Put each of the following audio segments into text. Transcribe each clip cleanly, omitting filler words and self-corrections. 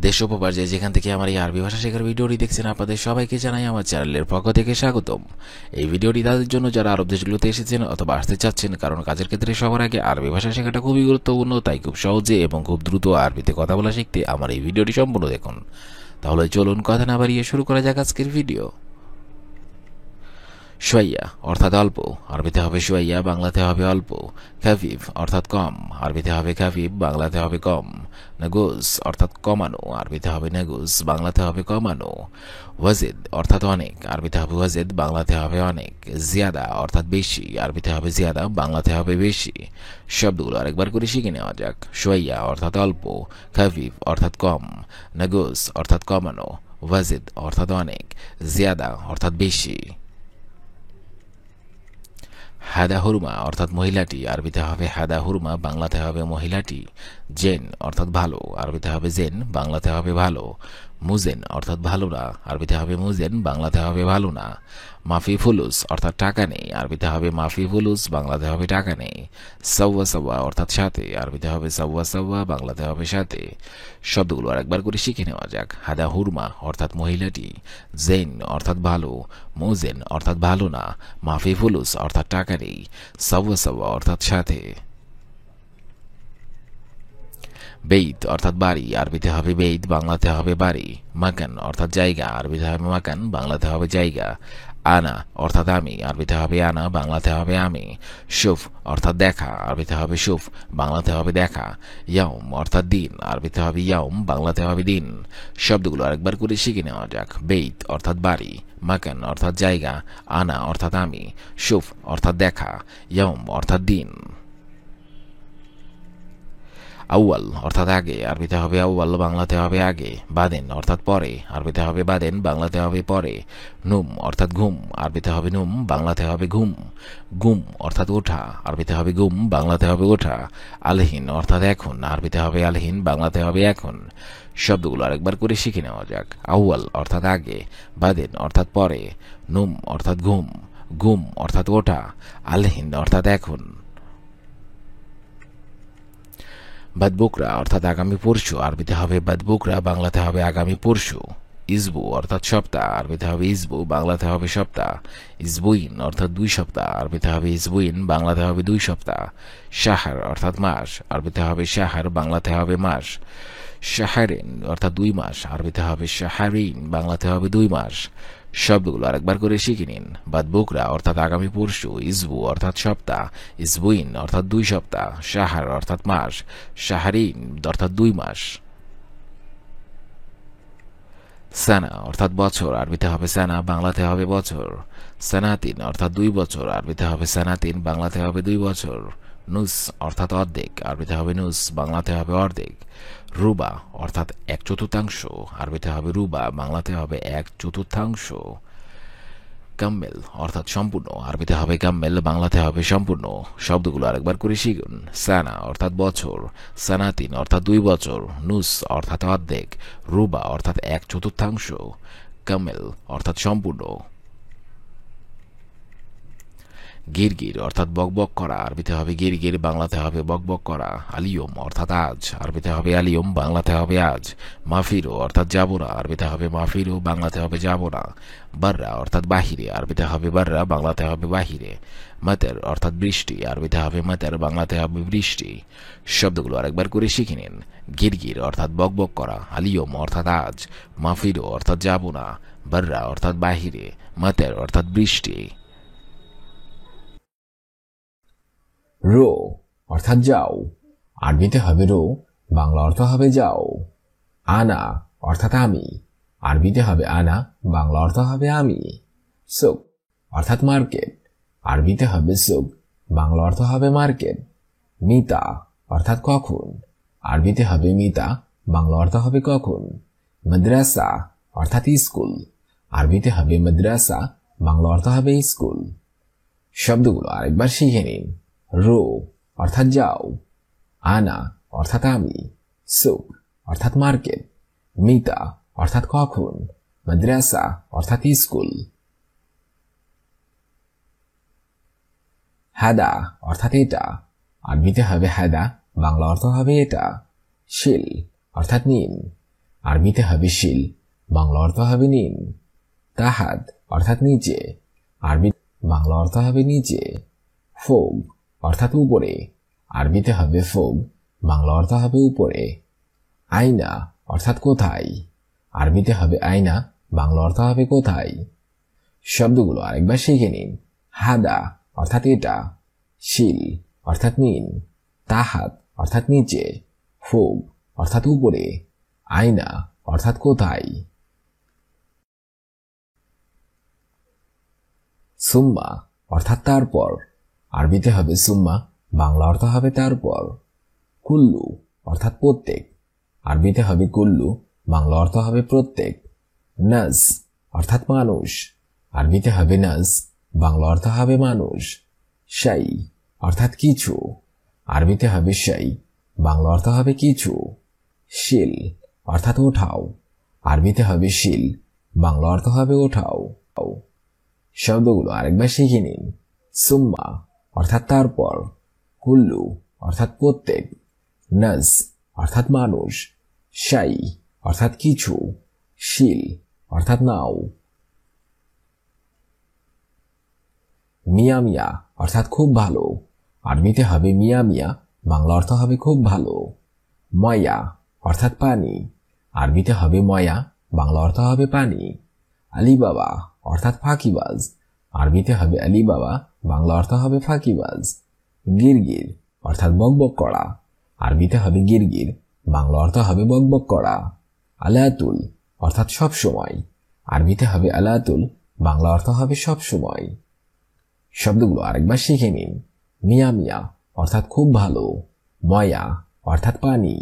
দেশ ও প্রবাস যে যেখান থেকে আমার এই আরবি ভাষা শেখার ভিডিওটি দেখছেন, আপনাদের সবাইকে জানাই আমার চ্যানেলের পক্ষ থেকে স্বাগতম। এই ভিডিওটি তাদের জন্য যারা আরব দেশগুলোতে এসেছেন অথবা আসতে চাচ্ছেন, কারণ কাজের ক্ষেত্রে সবার আগে আরবি ভাষা শেখাটা খুবই গুরুত্বপূর্ণ। তাই খুব সহজে এবং খুব দ্রুত আরবিতে কথা বলা শিখতে আমার এই ভিডিওটি সম্পূর্ণ দেখুন। তাহলে চলুন কথা না বাড়িয়ে শুরু করা যাক আজকের ভিডিও। শোয়াইয়া অর্থাৎ অল্প, আরবিতে হবে শোয়াইয়া, বাংলাতে হবে অল্প। খাফিফ অর্থাৎ কম, আরবিতে হবে খাফিফ, বাংলাতে হবে কম। নাগুস অর্থাৎ কমানো, আরবিতে হবে নাগুস, বাংলাতে হবে কমানো। ওয়াজিদ অর্থাৎ অনেক, আরবিতে হবে ওয়াজিদ, বাংলাতে হবে অনেক। জিয়াদা অর্থাৎ বেশি, আরবিতে হবে জিয়াদা, বাংলাতে হবে বেশি। শব্দগুলো আরেকবার করে শিখে নেওয়া যাক। শোয়াইয়া অর্থাৎ অল্প, খাফিফ অর্থাৎ কম, নাগুস অর্থাৎ কমানো, ওয়াজিদ অর্থাৎ অনেক, জিয়াদা অর্থাৎ বেশি। হাদা হুরমা অর্থাৎ মহিলাটি, আরবিতে হবে হাদা হুরমা, বাংলাতে হবে মহিলাটি। জেন অর্থাৎ ভালো, আরবিতে হবে জেন, বাংলাতে হবে ভালো। মুজেন অর্থাৎ ভালো না, আরবিতে হবে মুজেন, বাংলাতে হবে ভালো না। মাফি ফুলুস অর্থাৎ টাকা নেই, আরবিতে হবে মাফি ফুলুস, বাংলাতে হবে টাকা নেই। সাওয়া সাওয়া অর্থাৎ সাথে, আরবিতে হবে সাওয়া সাওয়া, বাংলাতে হবে সাথে। শব্দগুলো আরেকবার করে শিখে নেওয়া যাক। হাদা হুরমা অর্থাৎ মহিলাটি, জেন অর্থাৎ ভালো, মুজেন অর্থাৎ ভালো না, মাফি ফুলুস অর্থাৎ টাকা নেই, সাওয়া সাওয়া অর্থাৎ সাথে। বেইত অর্থাৎ বাড়ি, আরবিতে হবে বেইত, বাংলাতে হবে বাড়ি। মাকান অর্থাৎ জায়গা, আরবিতে হবে মাকান, বাংলাতে হবে জায়গা। আনা অর্থাৎ আমি, আরবিতে হবে আনা, বাংলাতে হবে আমি। শুফ অর্থাৎ দেখা, আরবিতে হবে শুফ, বাংলাতে হবে দেখা। ইয়াউম অর্থাৎ দিন, আরবিতে হবে ইয়াউম, বাংলাতে হবে দিন। শব্দগুলো আরেকবার করে শিখে নেওয়া যাক। বেইত অর্থাৎ বাড়ি, মাকান অর্থাৎ জায়গা, আনা অর্থাৎ আমি, শুফ অর্থাৎ দেখা, ইয়াউম অর্থাৎ দিন। আউয়াল অর্থাৎ আগে, আরবিতে হবে আউয়াল, বাংলাতে হবে আগে। বাদেন অর্থাৎ পরে, আরবিতে হবে বাদেন, বাংলাতে হবে পরে। নুম অর্থাৎ ঘুম, আরবিতে হবে নুম, বাংলাতে হবে ঘুম। গুম অর্থাৎ ওঠা, আরবিতে হবে গুম, বাংলাতে হবে ওঠা। আলহিন অর্থাৎ এখন, আরবিতে হবে আলহিন, বাংলাতে হবে এখন। শব্দগুলো আরেকবার করে শিখে নেওয়া যাক। আউয়াল অর্থাৎ আগে, বাদেন অর্থাৎ পরে, নুম অর্থাৎ ঘুম, গুম অর্থাৎ ওঠা, আলহিন অর্থাৎ এখন। বাদবুকরা অর্থাৎ আগামী পরশু, আরবিতে হবে বাদবুকরা, বাংলাতে হবে আগামী পরশু। ইসবু অর্থাৎ সপ্তাহ, আরবিতে হবে ইসবু, বাংলাতে হবে সপ্তাহ। ইসবুইন অর্থাৎ 2 সপ্তাহ, আরবিতে হবে ইসবুইন, বাংলাতে হবে 2 সপ্তাহ। শাহর অর্থাৎ মাস, আরবিতে হবে শাহর, বাংলাতে হবে মাস। শাহরিন অর্থাৎ 2 মাস, আরবিতে হবে শাহরিন, বাংলাতে হবে 2 মাস। শব্দগুলো আরেকবার করে শিখে নিন। বাদবুকরা অর্থাৎ আগামী পরশু, ইসবু অর্থাৎ সপ্তাহ, ইসবুইন অর্থাৎ 2 সপ্তাহ, শাহর অর্থাৎ মাস, শাহরিন অর্থাৎ 2 মাস। সানা অর্থাৎ বছর, আরবিতে হবে সানা, বাংলাতে হবে বছর। সানাতিন অর্থাৎ 2 বছর, আরবিতে হবে সানাতিন, বাংলাতে হবে 2 বছর। নুস অর্থাৎ অর্ধেক, আরবিতে হবে নুস, বাংলাতে হবে অর্ধেক। রুবা অর্থাৎ 1/4, আরবিতে হবে রুবা, বাংলাতে হবে 1/4। কাম্মেল অর্থাৎ সম্পূর্ণ, আরবিতে হবে কাম্মেল, বাংলাতে হবে সম্পূর্ণ। শব্দগুলো আরেকবার করে শিখুন। সানা অর্থাৎ বছর, সানাতিন অর্থাৎ 2 বছর, নুস অর্থাৎ অর্ধেক, রুবা অর্থাৎ 1/4, কাম্মেল অর্থাৎ সম্পূর্ণ। গিরগির অর্থাৎ বকবক করা, আরবিতে হবে গিরগির, বাংলাতে হবে বকবক করা। আলিয়ম অর্থাৎ আজ, আরবিতে হবে আলিয়ম, বাংলাতে হবে আজ। মাফিরো অর্থাৎ যাব না, আরবিতে হবে মাফিরো, বাংলাতে হবে যাব না। বাররা অর্থাৎ বাহিরে, আরবিতে হবে বাররা, বাংলাতে হবে বাহিরে। মাতের অর্থাৎ বৃষ্টি, আরবিতে হবে মাতের, বাংলাতে হবে বৃষ্টি। শব্দগুলো আরেকবার করে শিখে নিন। গিরগির অর্থাৎ বকবক করা, আলিয়ম অর্থাৎ আজ, মাফিরো অর্থাৎ যাব না, বাররা অর্থাৎ বাহিরে, মাতের অর্থাৎ বৃষ্টি। রো অর্থাৎ যাও, আরবিতে হবে রো, বাংলা অর্থ হবে যাও। আনা অর্থাৎ আমি, আরবিতে হবে আনা, বাংলা অর্থ হবে আমি। সুক অর্থাৎ মার্কেট, আরবিতে হবে সুক, বাংলা অর্থ হবে মার্কেট। মিতা অর্থাৎ কখন, আরবিতে হবে মিতা, বাংলা অর্থ হবে কখন। মাদ্রাসা অর্থাৎ স্কুল, আরবিতে হবে মাদ্রাসা, বাংলা অর্থ হবে স্কুল। শব্দগুলো আরেকবার শিখে নিন। রো অর্থাৎ যাও, আনা অর্থাৎ আমি, সুক অর্থাৎ মার্কেট, মিতা অর্থাৎ কখন, মাদ্রাসা অর্থাৎ স্কুল। হাদা অর্থাৎ এটা, আরবিতে হবে হাদা, বাংলা অর্থ হবে এটা। শিল অর্থাৎ নিন, আরবিতে হবে শিল, বাংলা অর্থ হবে নিন। তাহাত অর্থাৎ নিচে, আরবি বাংলা অর্থ হবে নিচে। ফোগ অর্থাৎ উপরে, আরবিতে হবে ফোগ, বাংলা অর্থ হবে উপরে। আয়না অর্থাৎ কোথায়, আরবিতে হবে আয়না, বাংলা অর্থ হবে কোথায়। শব্দগুলো আরেকবার শিখে নিন। হাদা অর্থাৎ এটা, শিল অর্থাৎ নিন, তাহাত অর্থাৎ নিচে, ফোগ অর্থাৎ উপরে, আয়না অর্থাৎ কোথায়। সুম্মা অর্থাৎ তারপর, আরবিতে হবে সুম্মা, বাংলা অর্থ হবে তারপর। কুল্লু অর্থাৎ প্রত্যেক, আরবিতে হবে কুল্লু, বাংলা অর্থ হবে প্রত্যেক। নাস অর্থাৎ মানুষ, আরবিতে হবে নাস, বাংলা অর্থ হবে মানুষ। শাই অর্থাৎ কিছু, আরবিতে হবে শাই, বাংলা অর্থ হবে কিছু। শিল অর্থাৎ ওঠাও, আরবিতে হবে শিল, বাংলা অর্থ হবে ওঠাও। শব্দগুলো আরেকবার শিখে নিন। সুম্মা অর্থাৎ তারপর, কুল্লু অর্থাৎ প্রত্যেক, নাস অর্থাৎ মানুষ, শাই অর্থাৎ কিছু, শিল অর্থাৎ নাও। মিয়া মিয়া অর্থাৎ খুব ভালো, আরবিতে হবে মিয়া মিয়া, বাংলা অর্থ হবে খুব ভালো। ময়া অর্থাৎ পানি, আরবিতে হবে ময়া, বাংলা অর্থ হবে পানি। আলিবাবা অর্থাৎ ফাঁকিবাজ, আরবিতে হবে আলিবাবা, বাংলা অর্থ হবে ফাঁকিবাজ। গিরগির অর্থাৎ বকবক করা, আরবিতে হবে গিরগির, বাংলা অর্থ হবে বকবক করা। আলাতুল অর্থাৎ সব সময়, আরবিতে হবে আলাতুল, বাংলা অর্থ হবে সব সময়। শব্দগুলো আরেকবার শিখে নিন। মিয়া মিয়া অর্থাৎ খুব ভালো, ময়া অর্থাৎ পানি,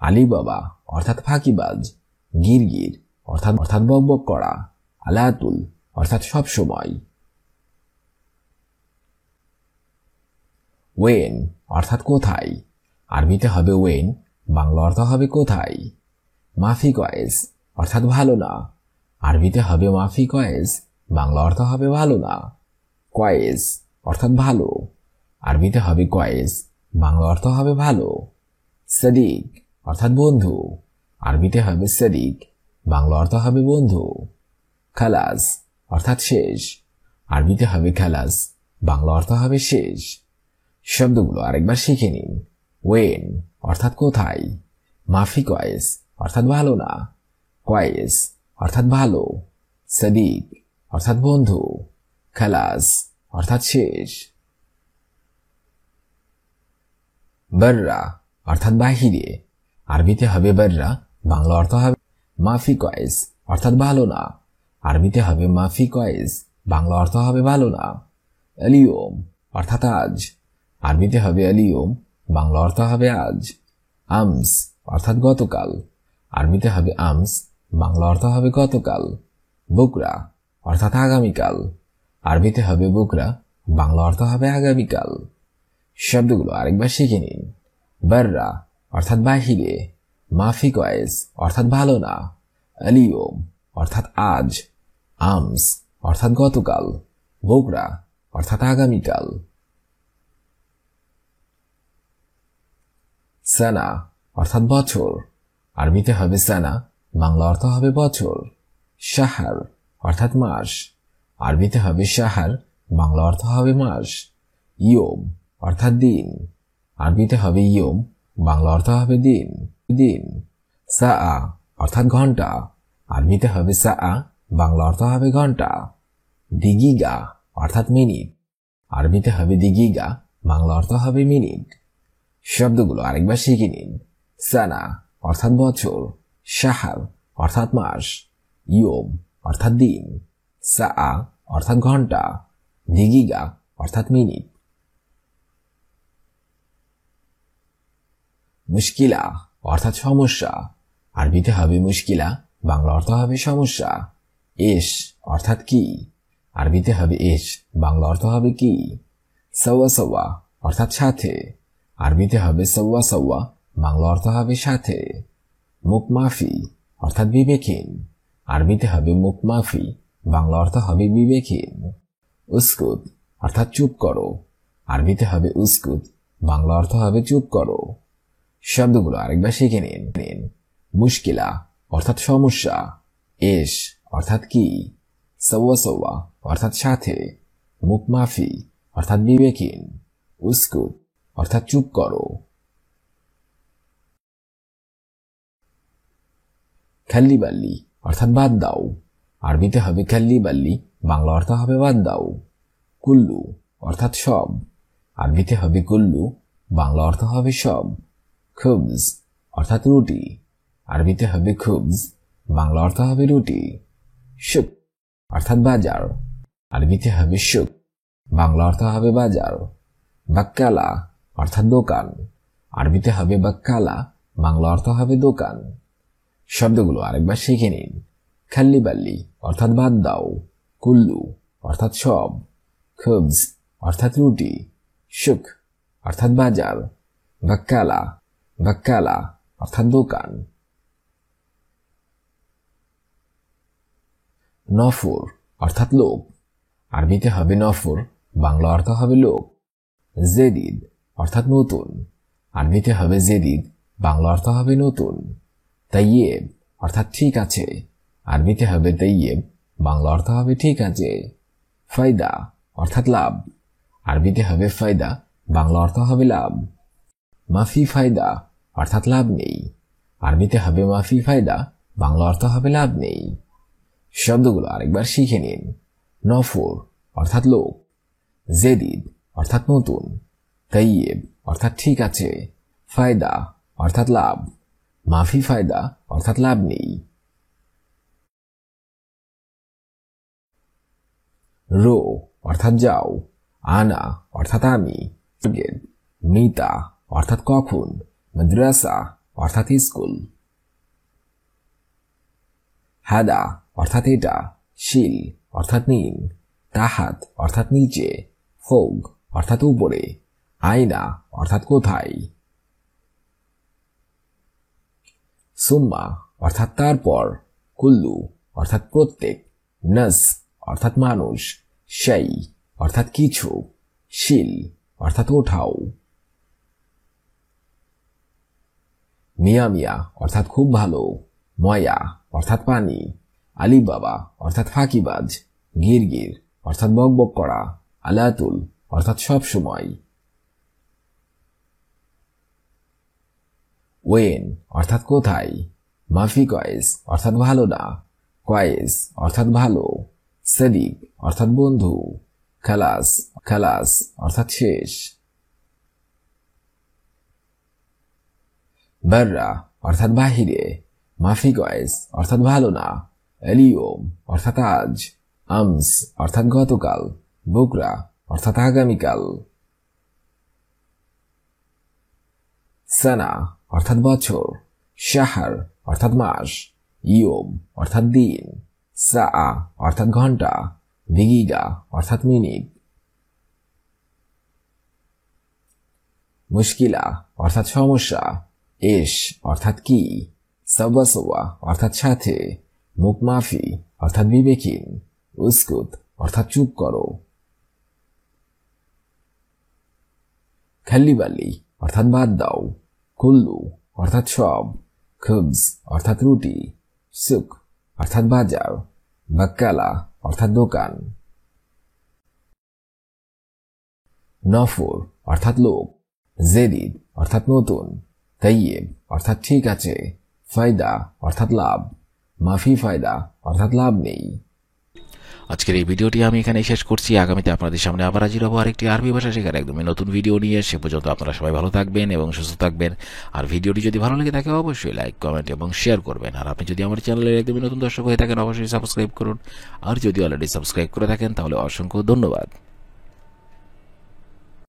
আলিবাবা অর্থাৎ ফাঁকিবাজ, গিরগির অর্থাৎ বকবক করা, আলাতুল অর্থাৎ সব সময়। ওয়েন অর্থাৎ কোথায়, আরবিতে হবে ওয়েন, বাংলা অর্থ হবে কোথায়। মাফি কয়েস অর্থাৎ ভালো না, আরবিতে হবে মাফি কয়েস, বাংলা অর্থ হবে ভালো না। কয়েস অর্থাৎ ভালো, আরবিতে হবে কয়েস, বাংলা অর্থ হবে ভালো। সদিক অর্থাৎ বন্ধু, আরবিতে হবে সদিক, বাংলা অর্থ হবে বন্ধু। খালাস অর্থাৎ শেষ, আরবিতে হবে খালাস, বাংলা অর্থ হবে শেষ। শব্দগুলো আরেকবার শিখে নিন। ওয়েন অর্থাৎ কোথায়, মাফি কয়েস অর্থাৎ ভালো না, কয়েস অর্থাৎ ভালো, সদিক অর্থাৎ বন্ধু, খালাস অর্থাৎ শেষ। বর্রা অর্থাৎ বাহিরে, আরবিতে হবে বর্রা, বাংলা অর্থ হবে মাফি কয়েস অর্থাৎ ভালো না, আরবিতে হবে মাফি কয়েস, বাংলা অর্থ হবে ভালো না। আলিয়ম অর্থাৎ আজ, আরবিতে হবে আলিয়ম, বাংলা অর্থ হবে আজ। আমস অর্থাৎ গতকাল, আরবিতে হবে আমস, বাংলা অর্থ হবে গতকাল। বুকরা অর্থাৎ আগামীকাল, আরবিতে হবে বুকরা, বাংলা অর্থ হবে আগামীকাল। শব্দগুলো আরেকবার শিখে নিন। বর্রা অর্থাৎ বাহিরে, মাফি কয়েস অর্থাৎ ভালো না, আলিয়ম অর্থাৎ আজ, আমস অর্থাৎ গতকাল, বুকরা অর্থাৎ আগামীকাল। সানা অর্থাৎ বছর, আরবিতে হবে সানা, বাংলা অর্থ হবে বছর। শাহর অর্থাৎ মাস, আরবিতে হবে শাহর, বাংলা অর্থ হবে মাস। ইয়ম অর্থাৎ দিন, আরবিতে হবে ইয়ম, বাংলা অর্থ হবে দিন দিন। সা অর্থাৎ ঘন্টা, আরবিতে হবে সা, বাংলা অর্থ হবে ঘন্টা। দিগিগা অর্থাৎ মিনিট, আরবিতে হবে দিগিগা, বাংলা অর্থ হবে মিনিট। শব্দগুলো আরেকবার শিখে নিন। সানা অর্থাৎ বছর, শাহর অর্থাৎ মাস, ইয়ম অর্থাৎ দিন, সা অর্থাৎ ঘন্টা, দিগিগা অর্থাৎ মিনিট। মুশকিলা অর্থাৎ সমস্যা, আরবিতে হবে মুশকিলা, বাংলা অর্থ হবে সমস্যা। এস অর্থাৎ কি, আরবিতে হবে এস, বাংলা অর্থ হবে কি। সওয়া সওয়া অর্থাৎ সাথে, আরবিতে হবে সওয়া সওয়া, বাংলা অর্থ হবে সাথে। মুখ মাফি অর্থাৎ বিবেকহীন, আরবিতে হবে মুখ মাফি, বাংলা অর্থ হবে বিবেকহীন। উস্কুত অর্থাৎ চুপ করো, আরবিতে হবে উস্কুত, বাংলা অর্থ হবে চুপ করো। শব্দগুলো আরেকবার শিখে নিন। মুশকিলা অর্থাৎ সমস্যা, এশ অর্থাৎ কি, সওয়া সওয়া অর্থাৎ সাথে, মুখ মাফি অর্থাৎ বিবেকহীন, উস্কুত অর্থাৎ চুপ করো। খাল্লি বাল্লি অর্থাৎ বাদ দাও, আরবিতে হবে খাল্লি বাল্লি, বাংলা অর্থ হবে বাদ দাও। কুল্লু অর্থাৎ সব, আরবিতে হবে কুল্লু, বাংলা অর্থ হবে সব। খুবজ অর্থাৎ রুটি, আরবিতে হবে খুবজ, বাংলা অর্থ হবে রুটি। শুক অর্থাৎ বাজার, আরবিতে হবে শুক, বাংলা অর্থ হবে বাজার। বাক্কালা অর্থাৎ দোকান, আরবিতে হবে বাক্কালা, বাংলা অর্থ হবে দোকান। শব্দগুলো আরেকবার শিখে নিন। খাল্লি বাল্লি অর্থাৎ বাদ দাও, কুল্লু অর্থাৎ সব, খুবজ অর্থাৎ রুটি, শুক অর্থাৎ বাজার, বাক্কালা বাক্কালা অর্থাৎ দোকান। নফর অর্থাৎ লোক, আরবিতে হবে নফর, বাংলা অর্থ হবে লোক। জেদিদ অর্থাৎ নতুন, আরবিতে হবে জেদিদ, বাংলা অর্থ হবে নতুন। তাইয়েব অর্থাৎ ঠিক আছে, আরবিতে হবে তাইয়েব, বাংলা অর্থ হবে ঠিক আছে। ফায়দা অর্থাৎ লাভ, আরবিতে হবে ফায়দা, বাংলা অর্থ হবে লাভ। মাফি ফায়দা অর্থাৎ লাভ নেই, আরবিতে হবে মাফি ফায়দা, বাংলা অর্থ হবে লাভ নেই। শব্দগুলো আরেকবার শিখে নিন। নফর অর্থাৎ লোক, জেদিদ অর্থাৎ নতুন, তাইয়েব অর্থাৎ ঠিক আছে, ফায়দা অর্থাৎ লাভ, মাফি ফায়দা অর্থাৎ লাভ নেই। রো অর্থাৎ যাও, আনা অর্থাৎ আমি, মিতা অর্থাৎ কখন, মাদ্রাসা অর্থাৎ স্কুল। হাদা অর্থাৎ এটা, শিল অর্থাৎ নিন, তাহাত অর্থাৎ নিচে, ফোগ অর্থাৎ উপরে, আয়না অর্থাৎ কোথায়। সুম্মা অর্থাৎ তারপর, কুল্লু অর্থাৎ প্রত্যেক, নস অর্থাৎ মানুষ, সেই অর্থাৎ কিছু, শিল অর্থাৎ ওঠাও। মিয়া মিয়া অর্থাৎ খুব ভালো, ময়া অর্থাৎ পানি, আলিবাবা অর্থাৎ ফাঁকিবাজ, গিরগির অর্থাৎ বকবক করা, আলাতুল অর্থাৎ সব সময়। ওয়েন অর্থাৎ কোথায়, মাফি কয়েস অর্থাৎ ভালো না, কয়েস অর্থাৎ ভালো, সদিক অর্থাৎ বন্ধু, খালাস খালাস অর্থাৎ শেষ। বাররা অর্থাৎ বাহিরে, মাফি কয়েস অর্থাৎ ভালো না, এলিওম অর্থাৎ আজ, আমস অর্থাৎ গতকাল, বুকরা অর্থাৎ আগামীকাল। সানা অর্থাৎ বছর, শাহর অর্থাৎ মাস, ইয়ম অর্থাৎ দিন, সা অর্থাৎ ঘন্টা, দিগিগা অর্থাৎ মিনিট। মুশকিলা অর্থাৎ সমস্যা, এশ অর্থাৎ কি, সওয়া সওয়া অর্থাৎ সাথে, মুখ মাফি অর্থাৎ বিবেকহীন, উস্কুত অর্থাৎ চুপ করো। খাল্লি বাল্লি অর্থাৎ বাদ দাও, কুল্লু অর্থাৎ সব, খুবজ অর্থাৎ রুটি, সুক অর্থাৎ বাজার, বাক্কালা অর্থাৎ দোকান। নফর অর্থাৎ লোক, জেদিদ অর্থাৎ নতুন, তাইয়েব অর্থাৎ ঠিক আছে, ফায়দা অর্থাৎ লাভ, মাফি ফায়দা অর্থাৎ লাভ নেই। আজকের এই ভিডিওটি আমি এখানেই শেষ করছি। আগামীতে আপনাদের সামনে আবার হাজির হবো আরেকটি আরবি ভাষা শেখার একদমই নতুন ভিডিও নিয়ে। সে পর্যন্ত আপনারা সবাই ভালো থাকবেন এবং সুস্থ থাকবেন। আর ভিডিওটি যদি ভালো লেগে থাকে অবশ্যই লাইক, কমেন্ট এবং শেয়ার করবেন। আর আপনি যদি আমার চ্যানেলের একদমই নতুন দর্শক হয়ে থাকেন অবশ্যই সাবস্ক্রাইব করুন। আর যদি অলরেডি সাবস্ক্রাইব করে থাকেন তাহলে অসংখ্য ধন্যবাদ।